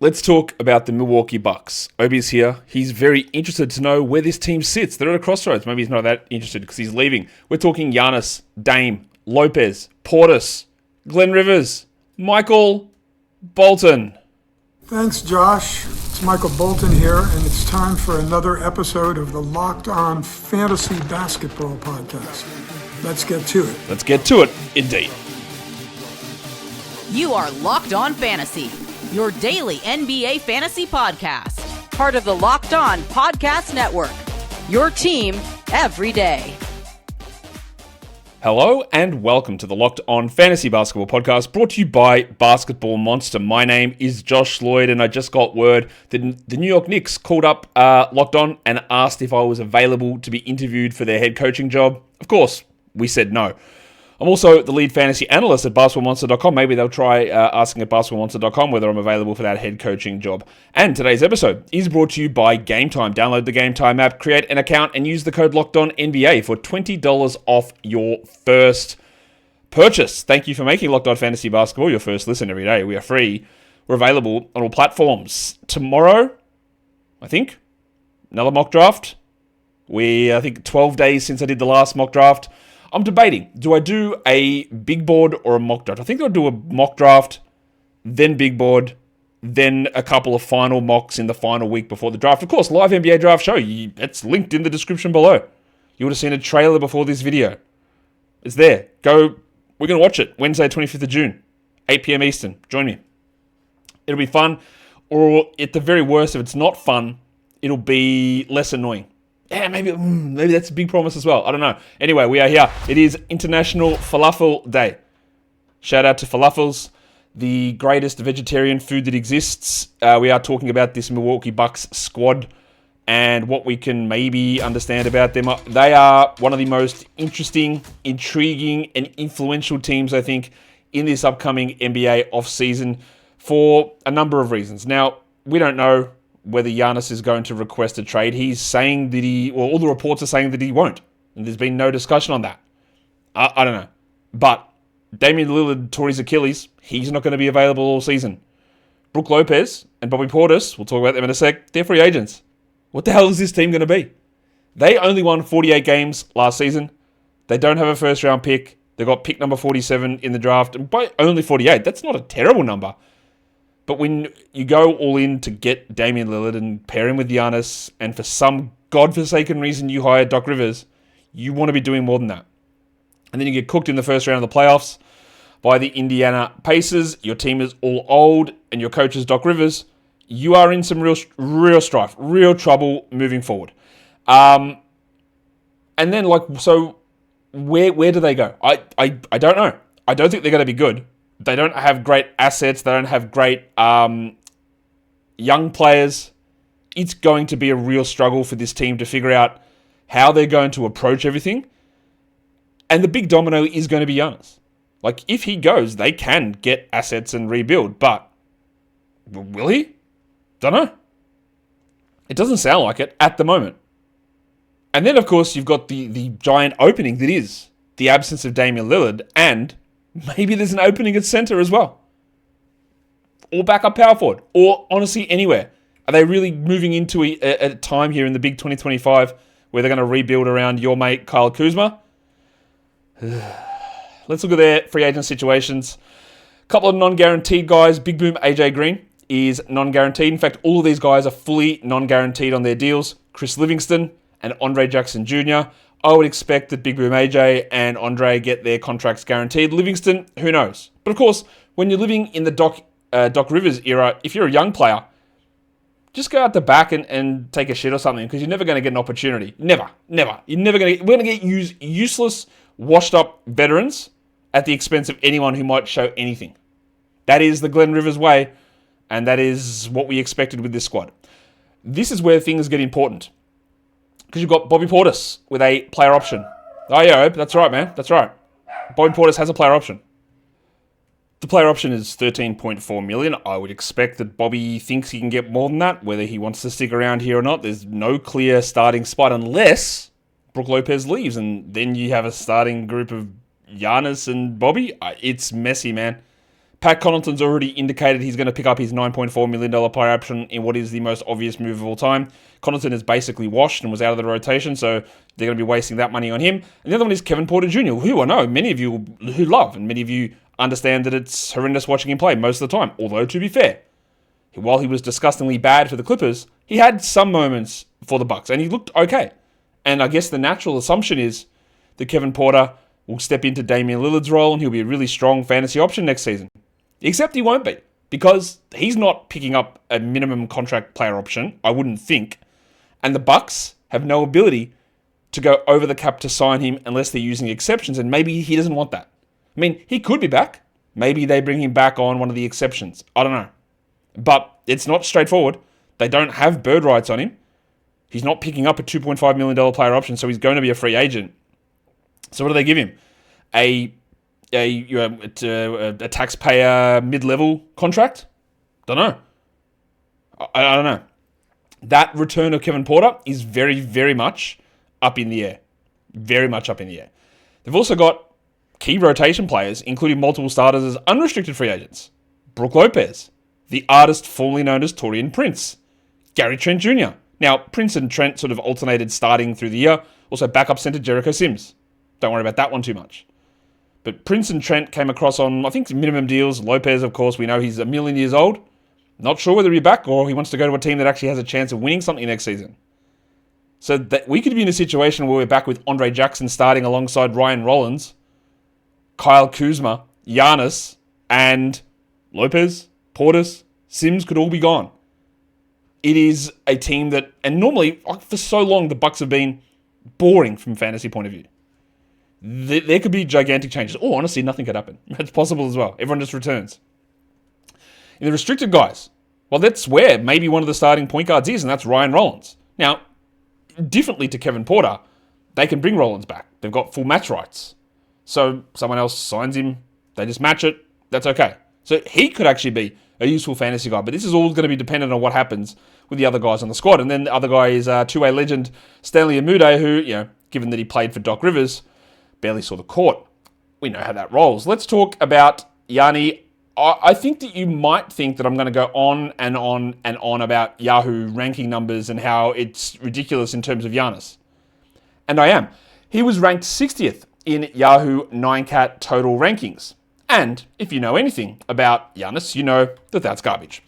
Let's talk about the Milwaukee Bucks. Obi's here. He's very interested to know where this team sits. They're at a crossroads. Maybe he's not that interested because he's leaving. We're talking Giannis, Dame, Lopez, Portis, Glenn Rivers, Michael Bolton. Thanks, Josh. It's Michael Bolton here, and it's time for another episode of the Locked On Fantasy Basketball Podcast. Let's get to it. Let's get to it, indeed. You are Locked On Fantasy, your daily NBA fantasy podcast. Part of the Locked On Podcast Network, your team every day. Hello and welcome to the Locked On Fantasy Basketball Podcast, brought to you by Basketball Monster. My name is Josh Lloyd, and I just got word that the New York Knicks called up Locked On and asked if I was available to be interviewed for their head coaching job. Of course, we said no. I'm also the lead fantasy analyst at basketballmonster.com. Maybe they'll try asking at basketballmonster.com whether I'm available for that head coaching job. And today's episode is brought to you by Game Time. Download the Game Time app, create an account, and use the code LOCKEDONNBA for $20 off your first purchase. Thank you for making Locked On Fantasy Basketball your first listen every day. We are free. We're available on all platforms. Tomorrow, I think, another mock draft. I think 12 days since I did the last mock draft. I'm debating, do I do a big board or a mock draft? I think I'll do a mock draft, then big board, then a couple of final mocks in the final week before the draft. Of course, live NBA draft show, it's linked in the description below. You would have seen a trailer before this video. It's there. We're going to watch it Wednesday, 25th of June, 8 p.m. Eastern. Join me. It'll be fun, or at the very worst, if it's not fun, it'll be less annoying. Yeah, maybe that's a big promise as well. I don't know. Anyway, we are here. It is International Falafel Day. Shout out to falafels, the greatest vegetarian food that exists. We are talking about this Milwaukee Bucks squad and what we can maybe understand about them. They are one of the most interesting, intriguing, and influential teams, I think, in this upcoming NBA offseason for a number of reasons. Now, we don't know whether Giannis is going to request a trade. He's saying that all the reports are saying that he won't. And there's been no discussion on that. I don't know. But Damian Lillard tore his Achilles. He's not going to be available all season. Brook Lopez and Bobby Portis, we'll talk about them in a sec, they're free agents. What the hell is this team going to be? They only won 48 games last season. They don't have a first round pick. They got pick number 47 in the draft. And by only 48, that's not a terrible number. But when you go all in to get Damian Lillard and pair him with Giannis, and for some godforsaken reason you hire Doc Rivers, you want to be doing more than that. And then you get cooked in the first round of the playoffs by the Indiana Pacers. Your team is all old, and your coach is Doc Rivers. You are in some real strife, real trouble moving forward. And then, so where do they go? I don't know. I don't think they're going to be good. They don't have great assets. They don't have great young players. It's going to be a real struggle for this team to figure out how they're going to approach everything. And the big domino is going to be Giannis. If he goes, they can get assets and rebuild. But will he? Don't know. It doesn't sound like it at the moment. And then, of course, you've got the giant opening that is the absence of Damian Lillard, and maybe there's an opening at center as well. Or backup power forward. Or honestly, anywhere. Are they really moving into a time here in the big 2025 where they're going to rebuild around your mate Kyle Kuzma? Let's look at their free agent situations. A couple of non-guaranteed guys. Big Boom AJ Green is non-guaranteed. In fact, all of these guys are fully non-guaranteed on their deals. Chris Livingston and Andre Jackson Jr. I would expect that Big Boom AJ and Andre get their contracts guaranteed. Livingston, who knows? But of course, when you're living in the Doc Rivers era, if you're a young player, just go out the back and take a shit or something, because you're never going to get an opportunity. Never. We're going to get useless, washed up veterans at the expense of anyone who might show anything. That is the Glenn Rivers way, and that is what we expected with this squad. This is where things get important, because you've got Bobby Portis with a player option. Oh yeah, that's right, man. That's right. Bobby Portis has a player option. The player option is $13.4 million. I would expect that Bobby thinks he can get more than that, whether he wants to stick around here or not. There's no clear starting spot unless Brook Lopez leaves, and then you have a starting group of Giannis and Bobby. It's messy, man. Pat Connaughton's already indicated he's going to pick up his $9.4 million player option in what is the most obvious move of all time. Connaughton is basically washed and was out of the rotation, so they're going to be wasting that money on him. And the other one is Kevin Porter Jr., who I know many of you who love, and many of you understand that it's horrendous watching him play most of the time. Although, to be fair, while he was disgustingly bad for the Clippers, he had some moments for the Bucks, and he looked okay. And I guess the natural assumption is that Kevin Porter will step into Damian Lillard's role, and he'll be a really strong fantasy option next season. Except he won't be, because he's not picking up a minimum contract player option, I wouldn't think. And the Bucks have no ability to go over the cap to sign him unless they're using exceptions, and maybe he doesn't want that. I mean, he could be back. Maybe they bring him back on one of the exceptions. I don't know. But it's not straightforward. They don't have bird rights on him. He's not picking up a $2.5 million player option, so he's going to be a free agent. So what do they give him? A taxpayer mid-level contract? Don't know. I don't know. That return of Kevin Porter is very, very much up in the air. Very much up in the air. They've also got key rotation players, including multiple starters as unrestricted free agents. Brook Lopez, the artist formerly known as Taurean Prince, Gary Trent Jr. Now, Prince and Trent sort of alternated starting through the year. Also, backup center Jericho Sims. Don't worry about that one too much. But Prince and Trent came across on, I think, minimum deals. Lopez, of course, we know he's a million years old. Not sure whether he'll be back or he wants to go to a team that actually has a chance of winning something next season. So that we could be in a situation where we're back with Andre Jackson starting alongside Ryan Rollins, Kyle Kuzma, Giannis, and Lopez, Portis, Sims could all be gone. It is a team that, and normally, for so long, the Bucks have been boring from a fantasy point of view. There could be gigantic changes. Oh, honestly, nothing could happen. It's possible as well. Everyone just returns. In the restricted guys, well, that's where maybe one of the starting point guards is, and that's Ryan Rollins. Now, differently to Kevin Porter, they can bring Rollins back. They've got full match rights. So someone else signs him, they just match it, that's okay. So he could actually be a useful fantasy guy, but this is all going to be dependent on what happens with the other guys on the squad. And then the other guy is two-way legend Stanley Amude, who, given that he played for Doc Rivers, barely saw the court. We know how that rolls. Let's talk about Yanni. I think that you might think that I'm going to go on and on and on about Yahoo ranking numbers and how it's ridiculous in terms of Giannis. And I am. He was ranked 60th in Yahoo 9cat total rankings. And if you know anything about Giannis, you know that that's garbage.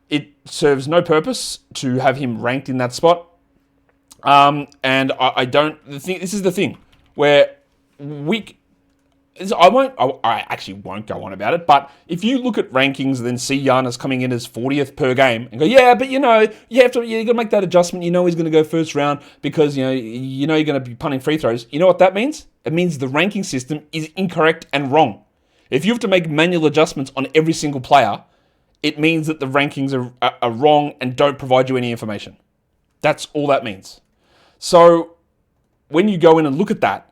It serves no purpose to have him ranked in that spot. And I don't... This is the thing where I actually won't go on about it, but if you look at rankings and then see Giannis coming in as 40th per game and go, yeah, but you got to make that adjustment. You know he's going to go first round because you're going to be punting free throws. You know what that means? It means the ranking system is incorrect and wrong. If you have to make manual adjustments on every single player, it means that the rankings are wrong and don't provide you any information. That's all that means. So when you go in and look at that,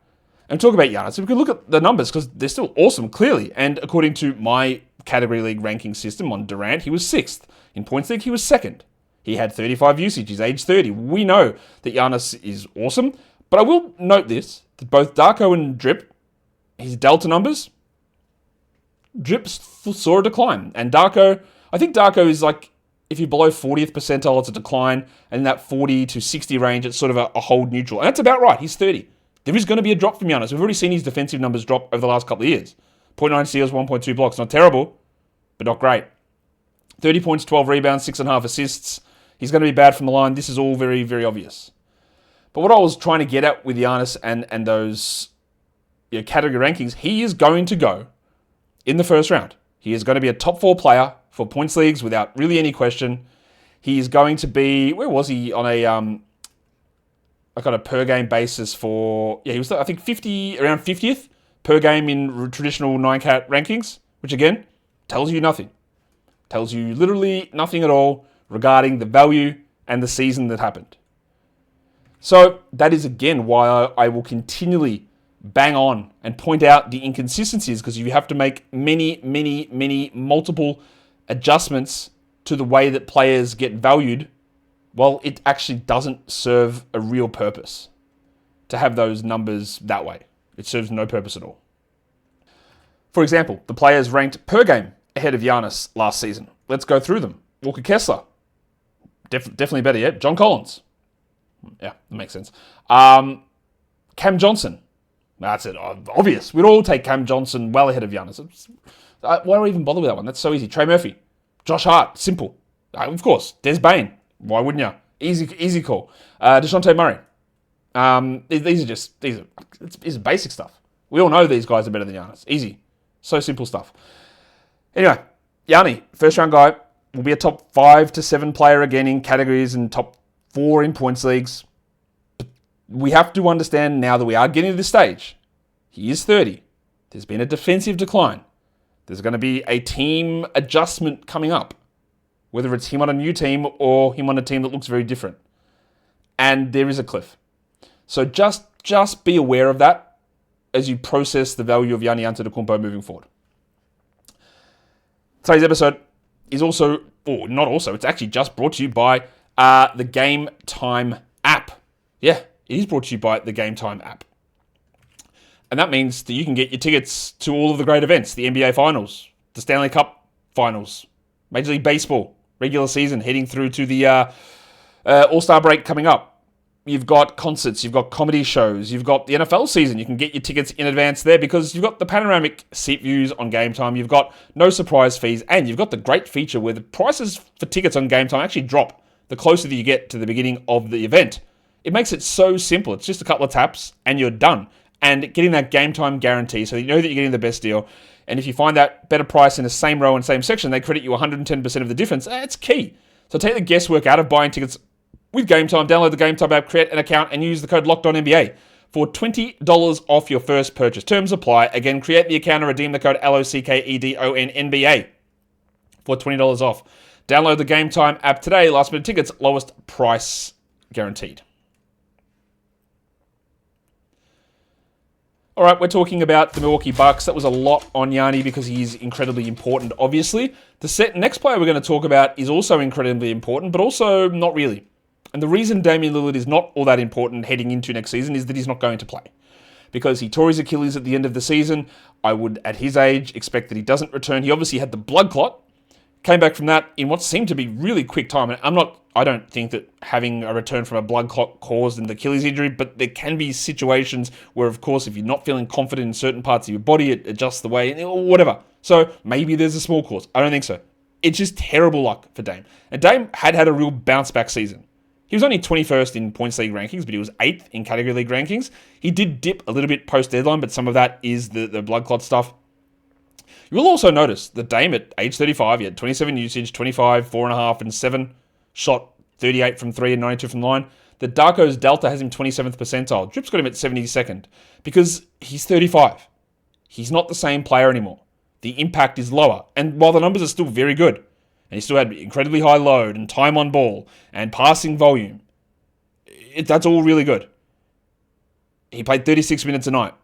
and talk about Giannis, we can look at the numbers because they're still awesome, clearly. And according to my category league ranking system on Durant, he was 6th. In points league, he was 2nd. He had 35 usage. He's age 30. We know that Giannis is awesome. But I will note this, that both Darko and Drip, his delta numbers, Drip saw a decline. And Darko, I think Darko is like, if you're below 40th percentile, it's a decline. And in that 40 to 60 range, it's sort of a hold neutral. And that's about right. He's 30. There is going to be a drop from Giannis. We've already seen his defensive numbers drop over the last couple of years. 0.9 steals, 1.2 blocks. Not terrible, but not great. 30 points, 12 rebounds, 6.5 assists. He's going to be bad from the line. This is all very, very obvious. But what I was trying to get at with Giannis and those category rankings, he is going to go in the first round. He is going to be a top 4 player for points leagues without really any question. He is going to be, where was he on a per game basis for, he was, I think, around 50th per game in traditional 9cat rankings, which again, tells you nothing. Tells you literally nothing at all regarding the value and the season that happened. So that is again why I will continually bang on and point out the inconsistencies, because you have to make many multiple adjustments to the way that players get valued. Well, it actually doesn't serve a real purpose to have those numbers that way. It serves no purpose at all. For example, the players ranked per game ahead of Giannis last season? Let's go through them. Walker Kessler. Definitely better yet. John Collins. Yeah, that makes sense. Cam Johnson. That's it. Obvious. We'd all take Cam Johnson well ahead of Giannis. Why do we even bother with that one? That's so easy. Trey Murphy. Josh Hart. Simple. Of course. Des Bane. Why wouldn't you? Easy call. DeJounte Murray. These are basic stuff. We all know these guys are better than Giannis. Easy. So simple stuff. Anyway, Gianni, first round guy, will be a top 5 to 7 player again in categories and top 4 in points leagues. But we have to understand now that we are getting to this stage. He is 30. There's been a defensive decline. There's going to be a team adjustment coming up. Whether it's him on a new team or him on a team that looks very different. And there is a cliff. So just be aware of that as you process the value of Giannis Antetokounmpo moving forward. Today's episode is it's actually just brought to you by the Game Time app. Yeah, it is brought to you by the Game Time app. And that means that you can get your tickets to all of the great events, the NBA Finals, the Stanley Cup Finals, Major League Baseball, regular season, heading through to the All-Star break coming up. You've got concerts, you've got comedy shows, you've got the NFL season. You can get your tickets in advance there because you've got the panoramic seat views on Game Time. You've got no surprise fees, and you've got the great feature where the prices for tickets on Game Time actually drop the closer that you get to the beginning of the event. It makes it so simple. It's just a couple of taps and you're done. And getting that Game Time guarantee so you know that you're getting the best deal. And if you find that better price in the same row and same section, they credit you 110% of the difference. It's key. So take the guesswork out of buying tickets with Game Time. Download the Game Time app, create an account, and use the code LOCKEDONNBA for $20 off your first purchase. Terms apply. Again, create the account and redeem the code LOCKEDONNBA for $20 off. Download the Game Time app today. Last minute tickets, lowest price guaranteed. All right, we're talking about the Milwaukee Bucks. That was a lot on Giannis because he's incredibly important, obviously. The next player we're going to talk about is also incredibly important, but also not really. And the reason Damian Lillard is not all that important heading into next season is that he's not going to play. Because he tore his Achilles at the end of the season. I would, at his age, expect that he doesn't return. He obviously had the blood clot. Came back from that in what seemed to be really quick time. And I don't think that having a return from a blood clot caused an Achilles injury, but there can be situations where, of course, if you're not feeling confident in certain parts of your body, it adjusts the way, or whatever. So maybe there's a small cause. I don't think so. It's just terrible luck for Dame. And Dame had a real bounce back season. He was only 21st in points league rankings, but he was 8th in category league rankings. He did dip a little bit post deadline, but some of that is the blood clot stuff. You will also notice that Dame at age 35, he had 27 usage, 25, 4.5, and 7, shot 38 from 3 and 92 from the line. The Darko's Delta has him 27th percentile. Drip's got him at 72nd because he's 35. He's not the same player anymore. The impact is lower. And while the numbers are still very good, and he still had incredibly high load and time on ball and passing volume, that's all really good. He played 36 minutes a night.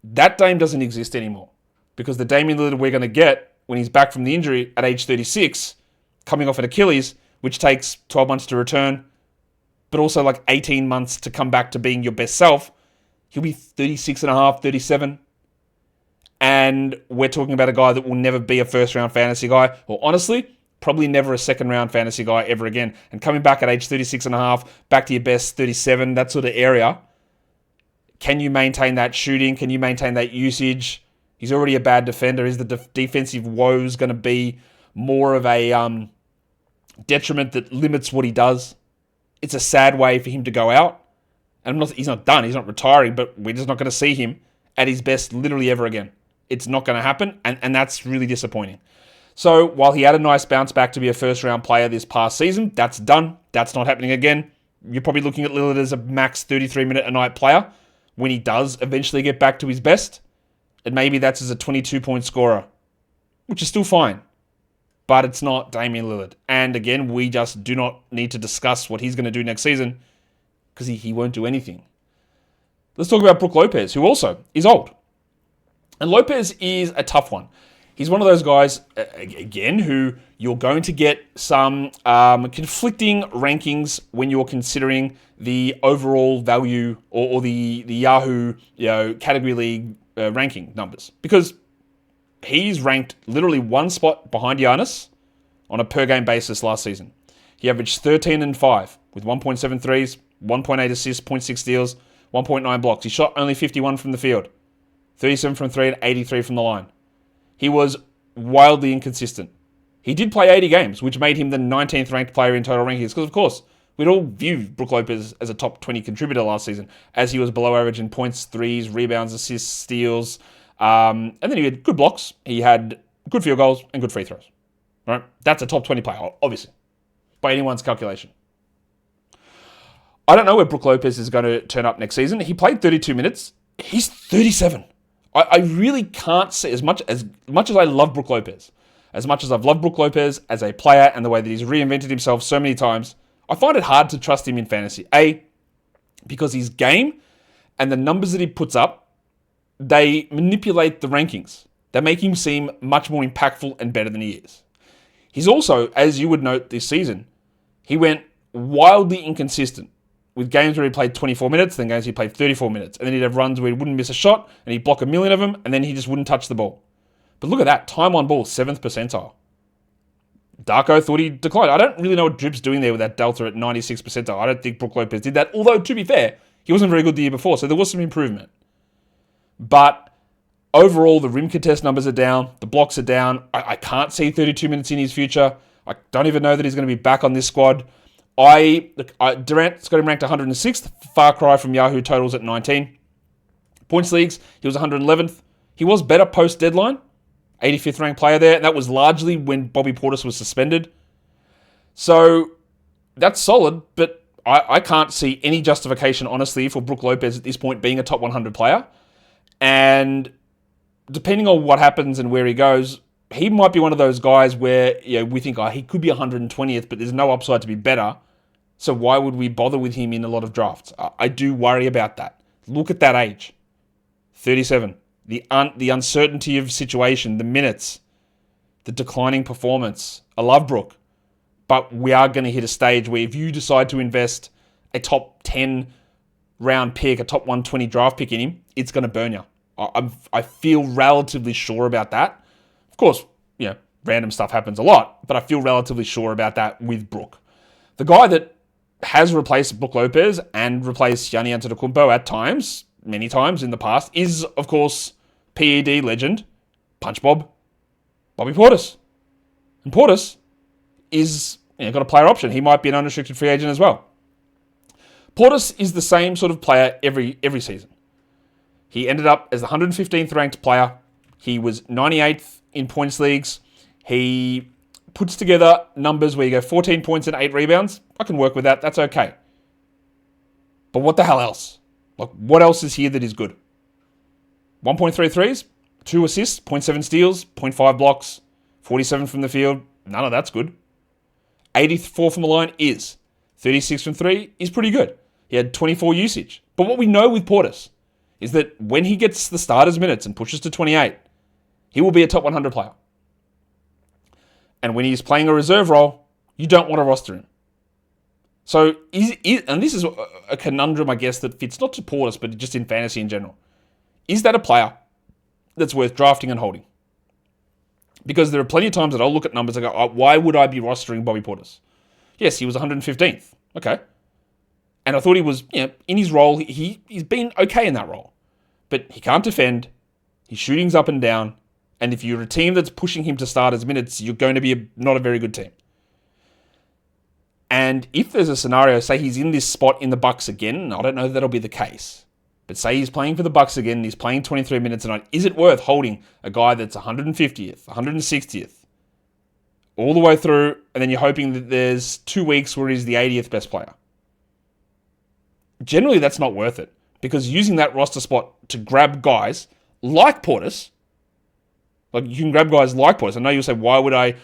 That Dame doesn't exist anymore. Because the Damian Lillard we're going to get when he's back from the injury at age 36, coming off an Achilles, which takes 12 months to return, but also like 18 months to come back to being your best self, he'll be 36 and a half, 37. And we're talking about a guy that will never be a first-round fantasy guy, or honestly, probably never a second-round fantasy guy ever again. And coming back at age 36 and a half, back to your best 37, that sort of area, can you maintain that shooting? Can you maintain that usage? He's already a bad defender. Is the defensive woes going to be more of a detriment that limits what he does? It's a sad way for him to go out. And he's not done. He's not retiring, but we're just not going to see him at his best literally ever again. It's not going to happen, and that's really disappointing. So while he had a nice bounce back to be a first-round player this past season, that's done. That's not happening again. You're probably looking at Lillard as a max 33-minute-a-night player when he does eventually get back to his best. And maybe that's as a 22-point scorer, which is still fine. But it's not Damian Lillard. And again, we just do not need to discuss what he's going to do next season because he won't do anything. Let's talk about Brook Lopez, who also is old. And Lopez is a tough one. He's one of those guys, again, who you're going to get some conflicting rankings when you're considering the overall value or the Yahoo category league ranking numbers. Because he's ranked literally one spot behind Giannis on a per-game basis last season. He averaged 13 and 5 with 1.7 threes, 1.8 assists, 0.6 steals, 1.9 blocks. He shot only 51 from the field, 37 from 3 and 83 from the line. He was wildly inconsistent. He did play 80 games, which made him the 19th ranked player in total rankings because, of course, we'd all view Brook Lopez as a top 20 contributor last season, as he was below average in points, threes, rebounds, assists, steals. And then he had good blocks. He had good field goals and good free throws. Right? That's a top 20 player, obviously, by anyone's calculation. I don't know where Brook Lopez is going to turn up next season. He played 32 minutes. He's 37. I really can't see, as much as I love Brook Lopez, as much as I've loved Brook Lopez as a player and the way that he's reinvented himself so many times, I find it hard to trust him in fantasy. A, because his game and the numbers that he puts up, they manipulate the rankings. They make him seem much more impactful and better than he is. He's also, as you would note this season, he went wildly inconsistent with games where he played 24 minutes, then games he played 34 minutes. And then he'd have runs where he wouldn't miss a shot, and he'd block a million of them, and then he just wouldn't touch the ball. But look at that, time on ball, 7th percentile. Darko thought he declined. I don't really know what Drip's doing there with that delta at 96th percentile. I don't think Brook Lopez did that. Although, to be fair, he wasn't very good the year before, so there was some improvement. But overall, the rim contest numbers are down. The blocks are down. I can't see 32 minutes in his future. I don't even know that he's going to be back on this squad. Durant's got him ranked 106th. Far cry from Yahoo totals at 19. Points leagues, he was 111th. He was better post-deadline. 85th ranked player there. And that was largely when Bobby Portis was suspended. So that's solid, but I can't see any justification, honestly, for Brook Lopez at this point being a top 100 player. And depending on what happens and where he goes, he might be one of those guys where we think, he could be 120th, but there's no upside to be better. So why would we bother with him in a lot of drafts? I do worry about that. Look at that age. 37. The uncertainty of situation, the minutes, the declining performance. I love Brook, but we are going to hit a stage where if you decide to invest a top 10 round pick, a top 120 draft pick in him, it's going to burn you. I feel relatively sure about that. Of course, random stuff happens a lot, but I feel relatively sure about that with Brook. The guy that has replaced Brook Lopez and replaced Giannis Antetokounmpo at times, many times in the past, is, of course, PED legend, Punch Bob, Bobby Portis. And Portis is got a player option. He might be an unrestricted free agent as well. Portis is the same sort of player every season. He ended up as the 115th ranked player. He was 98th in points leagues. He puts together numbers where you go 14 points and 8 rebounds. I can work with that. That's okay. But what the hell else? What else is here that is good? 1.3 threes, 2 assists, 0.7 steals, 0.5 blocks, 47 from the field. None of that's good. 84 from the line is. 36 from 3 is pretty good. He had 24 usage. But what we know with Portis is that when he gets the starters minutes and pushes to 28, he will be a top 100 player. And when he's playing a reserve role, you don't want to roster him. So, and this is a conundrum, I guess, that fits not to Portis, but just in fantasy in general. Is that a player that's worth drafting and holding? Because there are plenty of times that I'll look at numbers and go, why would I be rostering Bobby Portis? Yes, he was 115th. Okay. And I thought he was, in his role, he's been okay in that role. But he can't defend. His shooting's up and down. And if you're a team that's pushing him to start his minutes, you're going to be not a very good team. And if there's a scenario, say he's in this spot in the Bucks again, I don't know that that'll be the case. But say he's playing for the Bucks again, and he's playing 23 minutes a night, is it worth holding a guy that's 150th, 160th, all the way through, and then you're hoping that there's 2 weeks where he's the 80th best player? Generally, that's not worth it, because using that roster spot to grab guys like Portis, you can grab guys like Portis. I know you'll say, why would I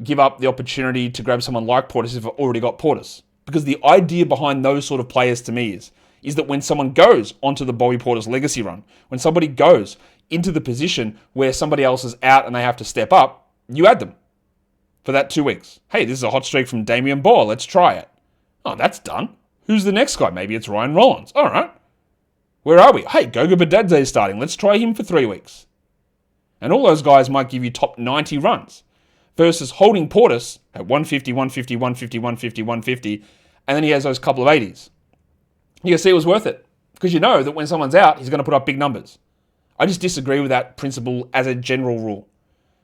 give up the opportunity to grab someone like Portis if I've already got Portis? Because the idea behind those sort of players to me is that when someone goes onto the Bobby Portis legacy run, when somebody goes into the position where somebody else is out and they have to step up, you add them for that 2 weeks. Hey, this is a hot streak from Damian Lillard. Let's try it. Oh, that's done. Who's the next guy? Maybe it's Ryan Rollins. All right. Where are we? Hey, Goga Badadze is starting. Let's try him for 3 weeks. And all those guys might give you top 90 runs versus holding Portis at 150, 150, 150, 150, 150, and then he has those couple of 80s. You can see it was worth it because you know that when someone's out, he's going to put up big numbers. I just disagree with that principle as a general rule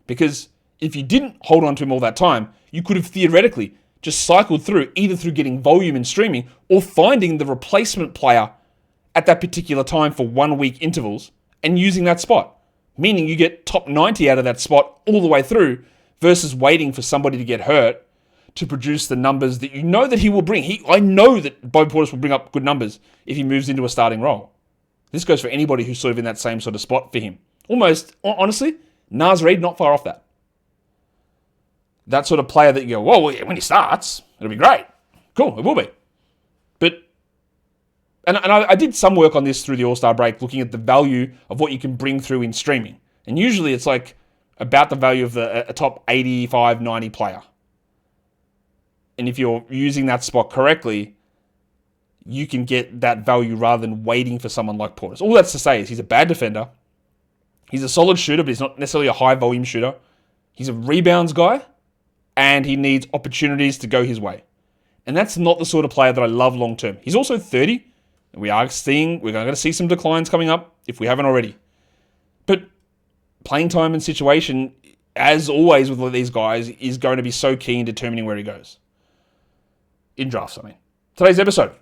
because if you didn't hold on to him all that time, you could have theoretically just cycled through either through getting volume and streaming or finding the replacement player at that particular time for 1 week intervals and using that spot. Meaning you get top 90 out of that spot all the way through versus waiting for somebody to get hurt to produce the numbers that you know that he will bring. I know that Bob Portis will bring up good numbers if he moves into a starting role. This goes for anybody who's sort of in that same sort of spot for him. Almost, honestly, Naz Reid, not far off that. That sort of player that you go, well, when he starts, it'll be great. Cool, it will be. But, and I did some work on this through the All-Star break, looking at the value of what you can bring through in streaming. And usually it's like about the value of a top 85, 90 player. And if you're using that spot correctly, you can get that value rather than waiting for someone like Portis. All that's to say is he's a bad defender. He's a solid shooter, but he's not necessarily a high volume shooter. He's a rebounds guy, and he needs opportunities to go his way. And that's not the sort of player that I love long term. He's also 30, and we're going to see some declines coming up if we haven't already. But playing time and situation, as always with these guys, is going to be so key in determining where he goes. In drafts, I mean. Today's episode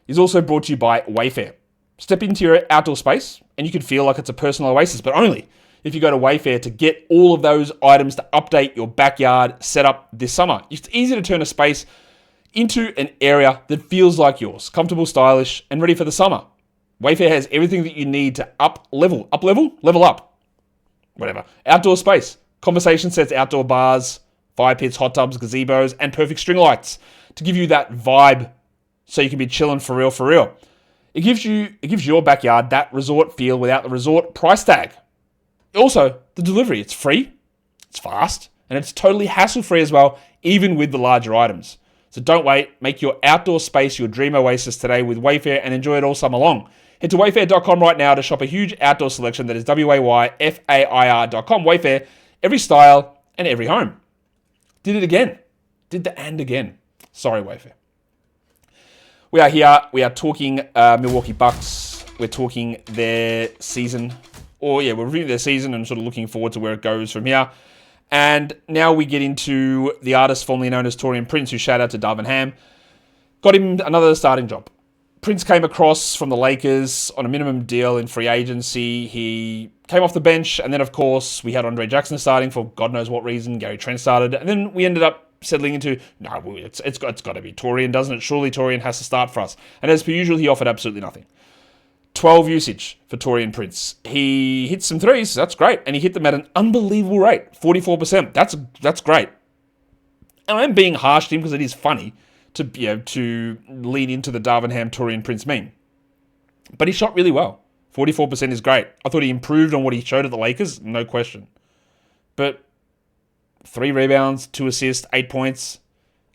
is also brought to you by Wayfair. Step into your outdoor space and you can feel like it's a personal oasis, but only if you go to Wayfair to get all of those items to update your backyard setup this summer. It's easy to turn a space into an area that feels like yours, comfortable, stylish, and ready for the summer. Wayfair has everything that you need to level up, whatever. Outdoor space, conversation sets, outdoor bars, fire pits, hot tubs, gazebos, and perfect string lights to give you that vibe so you can be chilling for real. It gives your backyard that resort feel without the resort price tag. Also, the delivery, it's free, it's fast, and it's totally hassle-free as well, even with the larger items. So don't wait, make your outdoor space your dream oasis today with Wayfair and enjoy it all summer long. Head to wayfair.com right now to shop a huge outdoor selection that is WAYFAIR.com. Wayfair, every style and every home. Did it again. Did the and again. Sorry, Wayfair. We are here. We are talking Milwaukee Bucks. We're talking their season. We're reviewing their season and sort of looking forward to where it goes from here. And now we get into the artist formerly known as Taurean Prince, who shout out to Darvin Ham. Got him another starting job. Prince came across from the Lakers on a minimum deal in free agency. He came off the bench, and then, of course, we had Andre Jackson starting for God knows what reason. Gary Trent started, and then we ended up settling into, it's got to be Taurean, doesn't it? Surely Taurean has to start for us. And as per usual, he offered absolutely nothing. 12 usage for Taurean Prince. He hit some threes, that's great, and he hit them at an unbelievable rate, 44%. That's great. And I'm being harsh to him because it is funny to lean into the Darvin Ham Taurean Prince meme. But he shot really well. 44% is great. I thought he improved on what he showed at the Lakers, no question. But 3 rebounds, 2 assists, 8 points,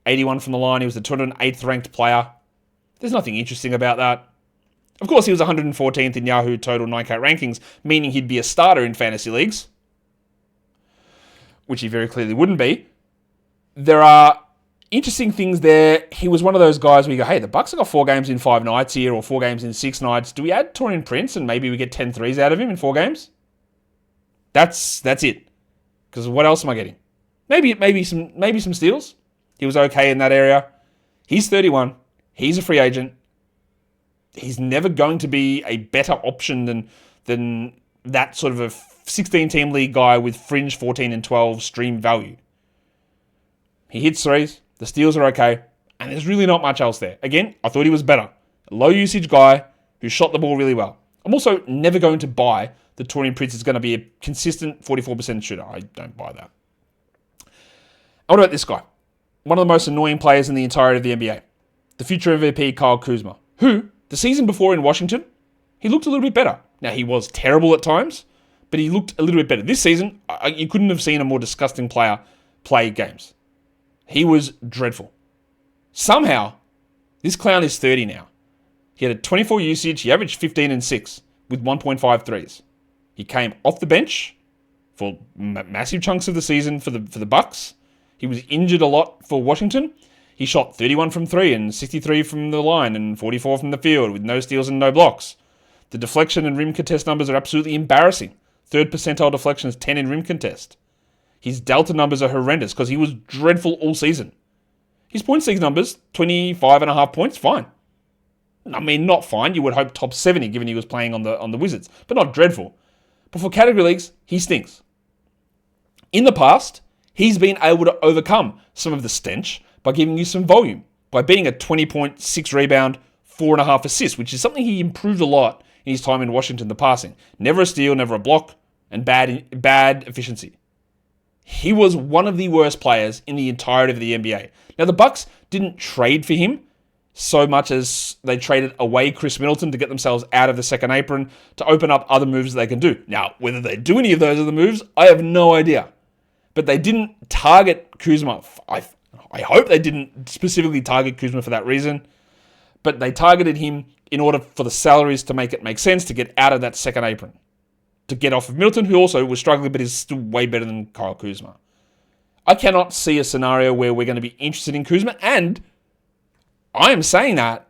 81 from the line. He was the 208th ranked player. There's nothing interesting about that. Of course, he was 114th in Yahoo total 9K rankings, meaning he'd be a starter in fantasy leagues, which he very clearly wouldn't be. There are interesting things there. He was one of those guys where you go, hey, the Bucks have got 4 games in 5 nights here, or 4 games in 6 nights. Do we add Taurean Prince and maybe we get 10 threes out of him in 4 games? That's it. Because what else am I getting? Maybe some steals. He was okay in that area. He's 31. He's a free agent. He's never going to be a better option than that sort of a 16-team league guy with fringe 14 and 12 stream value. He hits threes. The steals are okay. And there's really not much else there. Again, I thought he was better. A low-usage guy who shot the ball really well. I'm also never going to buy that Taurean Prince is going to be a consistent 44% shooter. I don't buy that. What about this guy? One of the most annoying players in the entirety of the NBA. The future MVP, Kyle Kuzma, who, the season before in Washington, he looked a little bit better. Now, he was terrible at times, but he looked a little bit better. This season, you couldn't have seen a more disgusting player play games. He was dreadful. Somehow, this clown is 30 now. He had a 24 usage. He averaged 15 and 6 with 1.5 threes. He came off the bench for massive chunks of the season for the Bucks. He was injured a lot for Washington. He shot 31 from 3 and 63 from the line and 44 from the field with no steals and no blocks. The deflection and rim contest numbers are absolutely embarrassing. Third percentile deflections, 10 in rim contest. His delta numbers are horrendous because he was dreadful all season. His points league numbers, 25.5 points, fine. I mean, not fine. You would hope top 70 given he was playing on the Wizards, but not dreadful. But for category leagues, he stinks. In the past, he's been able to overcome some of the stench by giving you some volume, by being a 20.6 rebound, 4.5 assists, which is something he improved a lot in his time in Washington, the passing. Never a steal, never a block, and bad efficiency. He was one of the worst players in the entirety of the NBA. Now, the Bucks didn't trade for him so much as they traded away Chris Middleton to get themselves out of the second apron to open up other moves that they can do. Now, whether they do any of those other moves, I have no idea. But they didn't target Kuzma. I hope they didn't specifically target Kuzma for that reason. But they targeted him in order for the salaries to make it make sense to get out of that second apron. To get off of Middleton, who also was struggling but is still way better than Kyle Kuzma. I cannot see a scenario where we're going to be interested in Kuzma, and I am saying that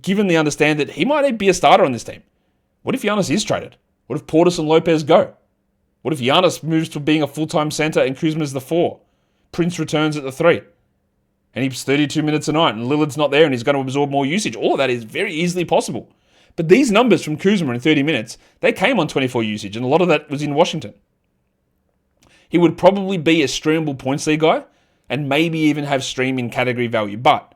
given the understand that he might be a starter on this team. What if Giannis is traded? What if Portis and Lopez go? What if Giannis moves to being a full-time center and Kuzma's the 4? Prince returns at the 3. And he's 32 minutes a night, and Lillard's not there, and he's going to absorb more usage. All of that is very easily possible. But these numbers from Kuzma in 30 minutes, they came on 24 usage, and a lot of that was in Washington. He would probably be a streamable points league guy, and maybe even have stream in category value. But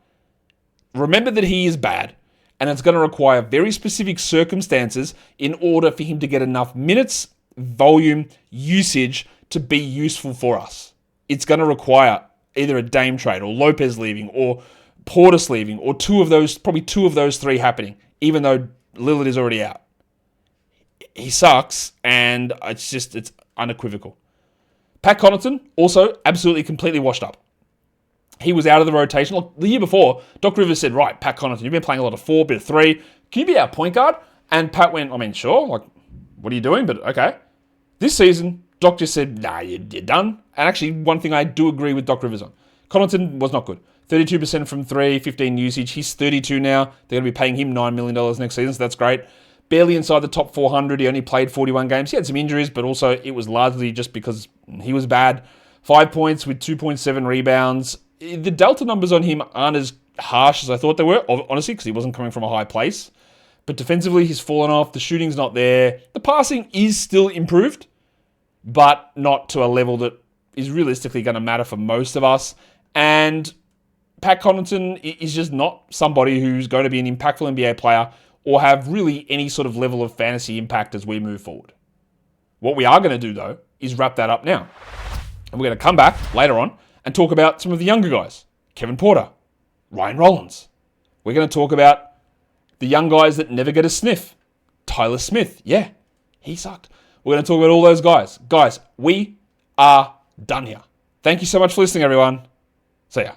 remember that he is bad, and it's going to require very specific circumstances in order for him to get enough minutes, volume, usage to be useful for us. It's going to require either a Dame trade or Lopez leaving or Portis leaving or probably two of those three happening, even though Lillard is already out. He sucks, and it's unequivocal. Pat Connaughton, also absolutely completely washed up. He was out of the rotation. Look, the year before, Doc Rivers said, right, Pat Connaughton, you've been playing a lot of 4, bit of 3. Can you be our point guard? And Pat went, I mean, sure, like, what are you doing? But okay. This season, Doc just said, nah, you're done. And actually, one thing I do agree with Doc Rivers on. Connaughton was not good. 32% from 3, 15 usage. He's 32 now. They're going to be paying him $9 million next season, so that's great. Barely inside the top 400. He only played 41 games. He had some injuries, but also it was largely just because he was bad. 5 points with 2.7 rebounds. The delta numbers on him aren't as harsh as I thought they were, honestly, because he wasn't coming from a high place. But defensively, he's fallen off. The shooting's not there. The passing is still improved, but not to a level that is realistically going to matter for most of us. And Pat Connaughton is just not somebody who's going to be an impactful NBA player or have really any sort of level of fantasy impact as we move forward. What we are going to do, though, is wrap that up now. And we're going to come back later on and talk about some of the younger guys. Kevin Porter, Ryan Rollins. We're going to talk about the young guys that never get a sniff. Tyler Smith, yeah, he sucked. We're going to talk about all those guys. Guys, we are done here. Thank you so much for listening, everyone. See ya.